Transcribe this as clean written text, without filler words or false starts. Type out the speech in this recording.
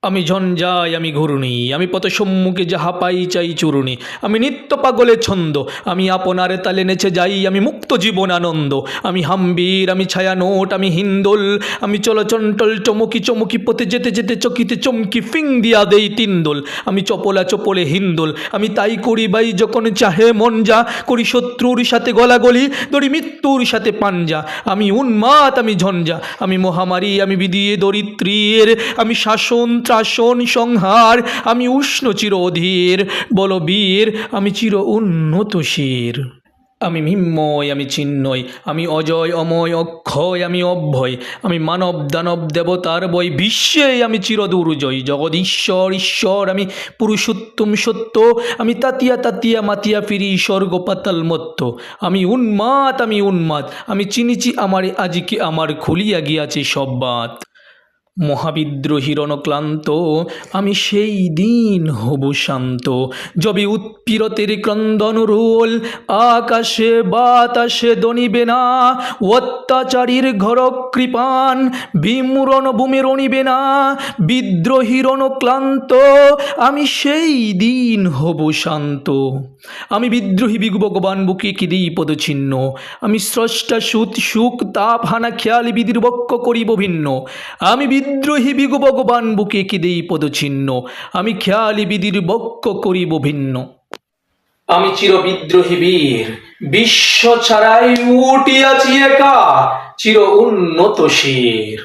আমি ঝঞ্ঝাই আমি ঘূর্ণি, আমি পথ সম্মুখে যাহা পাই চাই চূর্ণি। আমি নিত্য পাগলে ছন্দ, আমি আপনার তালে নেচে যাই, আমি মুক্ত জীবন আনন্দ। আমি হাম্বির, আমি ছায়া নোট, আমি হিন্দোল, আমি চলচঞ্চল চমকি চমকি পথে যেতে যেতে চকিতে চমকি ফিং দিয়া দেই তিনদোল। আমি চপলা চপলে হিন্দোল, আমি তাই করি বাই যখন চাহে মন যা, করি শত্রুর সাথে গলাগলি, ধরি মৃত্যুর সাথে পাঞ্জা। আমি উন্মাদ আমি ঝঞ্ঝা, আমি মহামারী, আমি বিধিয়ে দরিদ্রীর, আমি শাসন ত্রাসন সংহার, আমি উষ্ণ চির অধীর বলবীর, আমি চির উন্নত শির। আমি মিন্ময় আমি চিন্ময়, আমি অজয় অময় অক্ষয় আমি অভ্যয়, আমি মানব দানব দেবতার বই, বিশ্বে আমি চির দুর্জয়। জগদীশ্বর ঈশ্বর আমি পুরুষোত্তম সত্য, আমি তাতিয়া তাতিয়া মাতিয়া ফিরি স্বর্গ পাতাল মত্ত। আমি উন্মাদ, আমি চিনিছি আমারে আজিকে আমার খুলিয়া গিয়াছে সব বাত। মহাবিদ্রোহীর অনক্লান্ত আমি সেই দিন হব শান্ত, যবে উৎপীড়তের ক্রন্দন রোল আকাশে বাতাসে দনিবে না, অত্যাচারীর ঘর কৃপান বিমূরণ ভূমে রণিবে না। বিদ্রোহীর অনক্লান্ত আমি সেই দিন হব শান্ত। আমি বিদ্রোহী বিগু ভগবান বুকে কেঁদেই পদচিহ্ন, আমি স্রষ্টা সুত সুখ তাপ হানা খেয়ালি বিধির বক্ষ করিব ভিন্ন। আমি বিদ্রোহী বিগু ভগবান বুকে কেঁদেই পদচিহ্ন, আমি খেয়ালি বিধির বক্ষ করিব ভিন্ন। আমি চির বিদ্রোহী বীর, বিশ্ব ছাড়াই উঠিয়াছি একা, চির উন্নত শির।